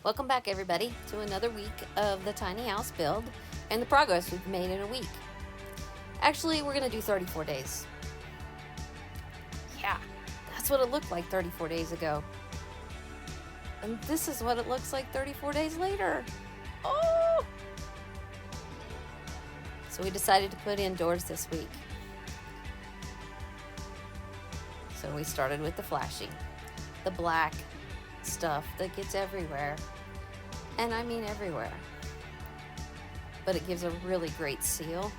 Welcome back, everybody, to another week of the tiny house build and the progress we've made in a week. Actually, we're going to do 34 days. Yeah, that's what it looked like 34 days ago. And this is what it looks like 34 days later. Oh! So we decided to put in doors this week. So we started with the flashing, the black stuff that gets everywhere, and I mean everywhere, but it gives a really great seal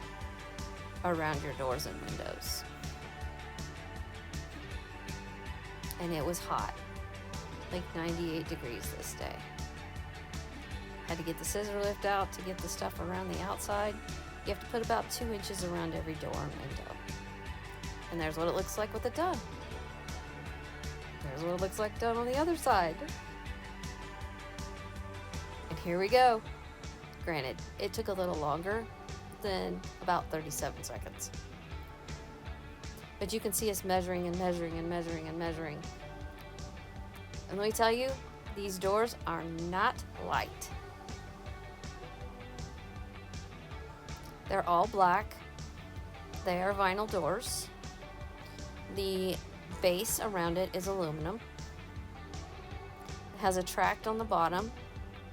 around your doors and windows. And it was hot, like 98 degrees this day. Had to get the scissor lift out to get the stuff around the outside. You have to put about 2 inches around every door and window. And there's what it looks like with it done. There's what it looks like done on the other side. And here we go. Granted, it took a little longer than about 37 seconds. But you can see us measuring and measuring and measuring and measuring. And let me tell you, these doors are not light. They're all black. They are vinyl doors. The base around it is aluminum. It has a tract on the bottom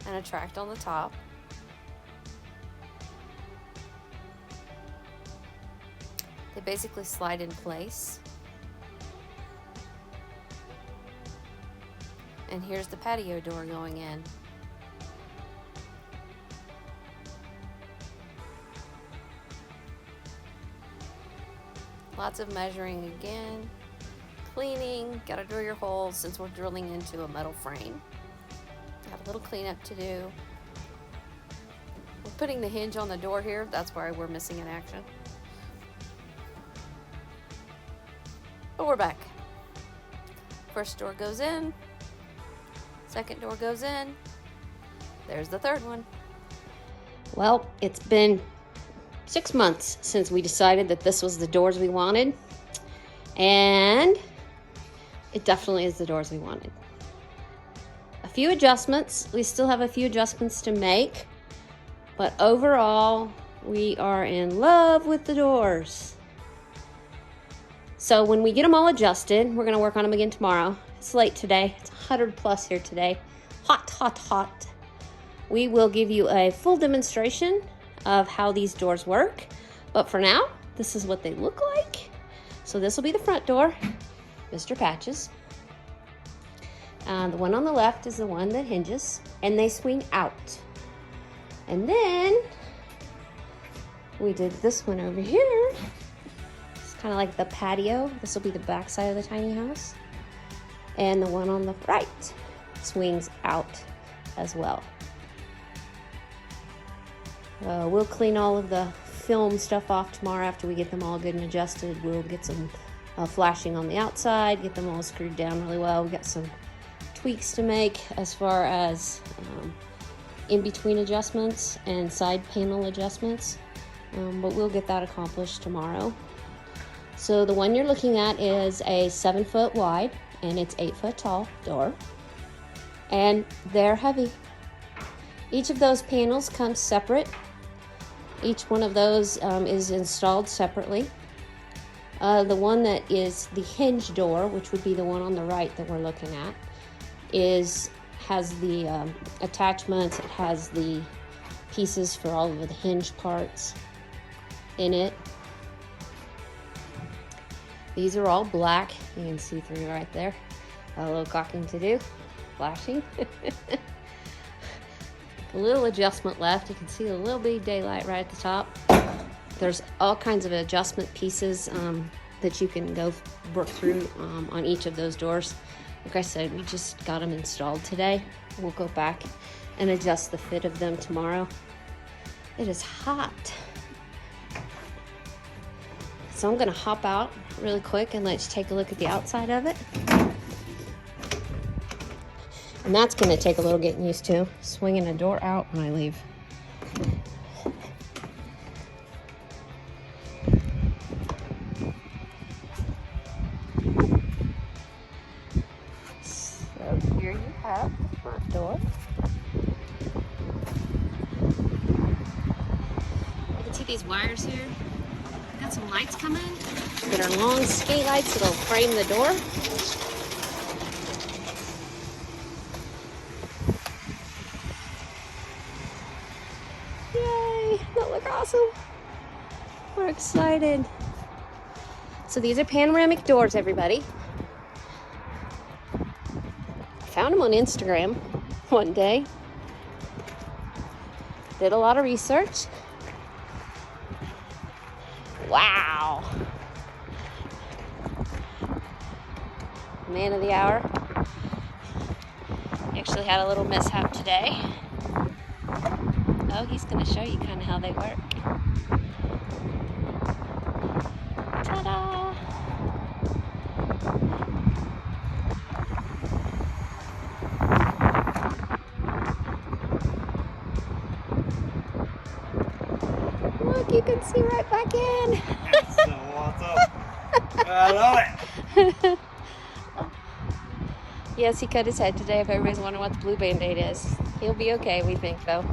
and a tract on the top. They basically slide in place. And here's the patio door going in. Lots of measuring again. Cleaning, gotta drill your holes since we're drilling into a metal frame. Got a little cleanup to do. We're putting the hinge on the door here. That's why we're missing in action. But we're back. First door goes in. Second door goes in. There's the third one. Well, it's been 6 months since we decided that this was the doors we wanted. And it definitely is the doors we wanted. A few adjustments. We still have a few adjustments to make. But overall, we are in love with the doors. So when we get them all adjusted, we're going to work on them again tomorrow. It's late today. It's 100 plus here today. Hot, hot, hot. We will give you a full demonstration of how these doors work. But for now, this is what they look like. So this will be the front door, Mr. Patches. The one on the left is the one that hinges, and they swing out. And then we did this one over here. It's kind of like the patio. This will be the back side of the tiny house. And the one on the right swings out as well. We'll clean all of the film stuff off tomorrow after we get them all good and adjusted. We'll get some flashing on the outside, get them all screwed down really well. We got some tweaks to make as far as in-between adjustments and side panel adjustments, but we'll get that accomplished tomorrow. So the one you're looking at is a 7 foot wide and it's 8 foot tall door, and they're heavy. Each of those panels comes separate. Each one of those is installed separately. The one that is the hinge door, which would be the one on the right that we're looking at, has the attachments. It has the pieces for all of the hinge parts in it. These are all black. You can see through right there. A little caulking to do, flashing. A little adjustment left. You can see a little bit of daylight right at the top. There's all kinds of adjustment pieces that you can go work through on each of those doors. Like I said, we just got them installed today. We'll go back and adjust the fit of them tomorrow. It is hot. So I'm gonna hop out really quick and let's take a look at the outside of it. And that's gonna take a little getting used to, swinging a door out when I leave. So here you have the front door. these wires here. Got some lights coming. That are long skinny lights that'll frame the door. Yay! That look awesome. We're excited. So these are panoramic doors, everybody. Found them on Instagram one day. Did a lot of research. Wow. Man of the hour. Actually had a little mishap today. Oh, he's going to show you kind of how they work. Ta-da! Look, you can see right back in. So what's up? I love it. Yes, he cut his head today. If everybody's wondering what the blue Band-Aid is. He'll be okay, we think, though.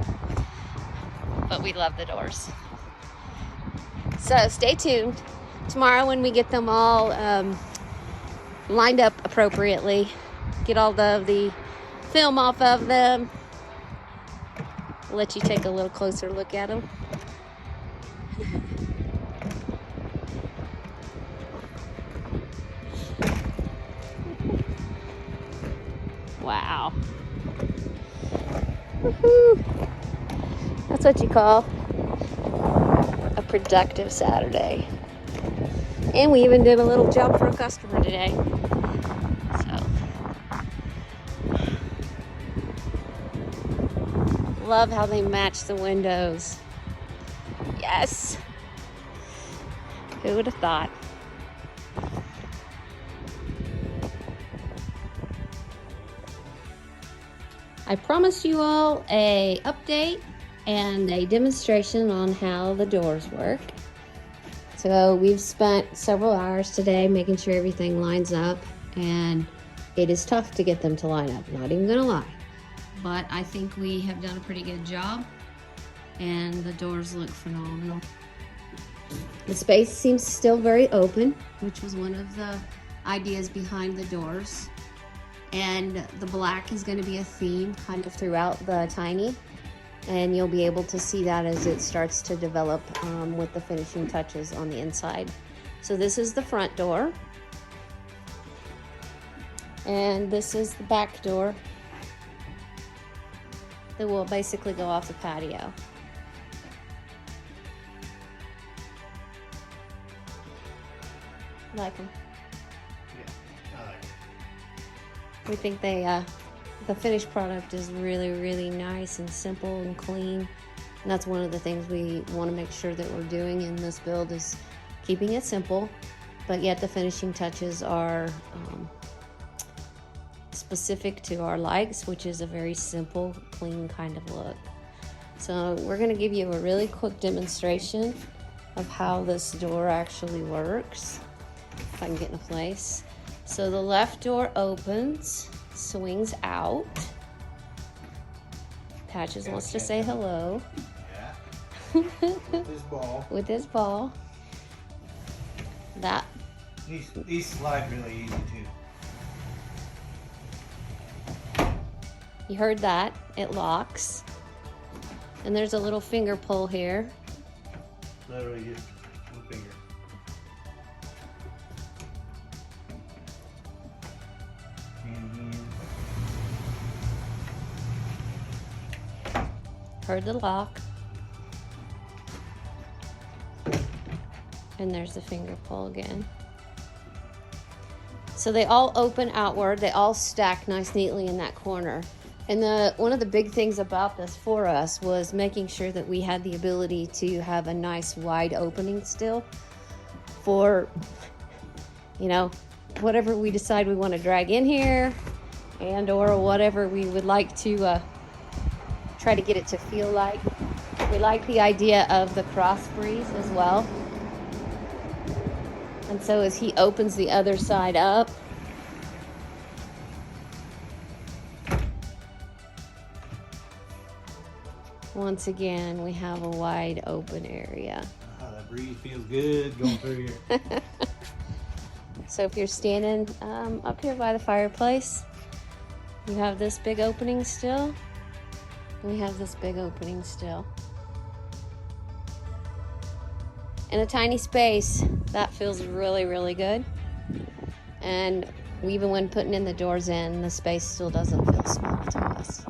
But we love the doors. So stay tuned. Tomorrow when we get them all lined up appropriately, get all the film off of them, I'll let you take a little closer look at them. Wow. Woohoo. That's what you call a productive Saturday. And we even did a little job for a customer today. So, love how they match the windows. Yes. Who would have thought? I promised you all a update and a demonstration on how the doors work. So we've spent several hours today making sure everything lines up, and it is tough to get them to line up, not even gonna lie. But I think we have done a pretty good job, and the doors look phenomenal. The space seems still very open, which was one of the ideas behind the doors. And the black is going to be a theme kind of throughout the tiny, and you'll be able to see that as it starts to develop with the finishing touches on the inside. So this is the front door, and this is the back door that will basically go off the patio. Like them. We think the finished product is really, really nice and simple and clean. And that's one of the things we want to make sure that we're doing in this build is keeping it simple, but yet the finishing touches are specific to our likes, which is a very simple, clean kind of look. So we're going to give you a really quick demonstration of how this door actually works. If I can get in place. So the left door opens, swings out. Patches wants to say hello. Yeah. With his ball. With his ball. That. These slide really easy too. You heard that. It locks. And there's a little finger pull here. Literally just one finger. Heard the lock. And there's the finger pull again. So they all open outward. They all stack nice neatly in that corner. And one of the big things about this for us was making sure that we had the ability to have a nice wide opening still for, you know, whatever we decide we want to drag in here and or whatever we would like to try to get it to feel like. We like the idea of the cross breeze as well. And so as he opens the other side up, Once again, we have a wide open area. Oh, that breeze feels good going through here. So if you're standing up here by the fireplace, you have this big opening still. We have this big opening still. In a tiny space, that feels really, really good. And even when putting in the doors in, the space still doesn't feel small to us.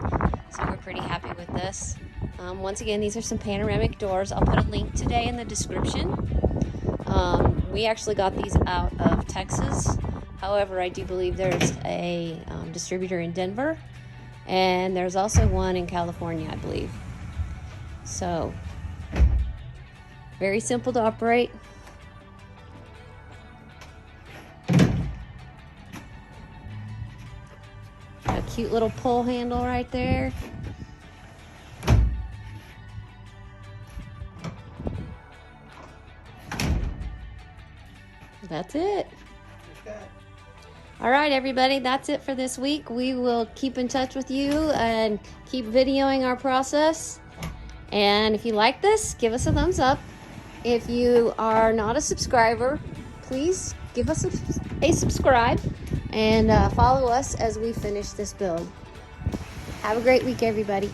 So we're pretty happy with this. Once again, these are some panoramic doors. I'll put a link today in the description. We actually got these out of Texas. However, I do believe there's a distributor in Denver, and there's also one in California, I believe. So, very simple to operate. A cute little pull handle right there. That's it. All right, everybody, that's it for this week. We will keep in touch with you and keep videoing our process. And if you like this, give us a thumbs up. If you are not a subscriber, please give us a subscribe and follow us as we finish this build. Have a great week, everybody.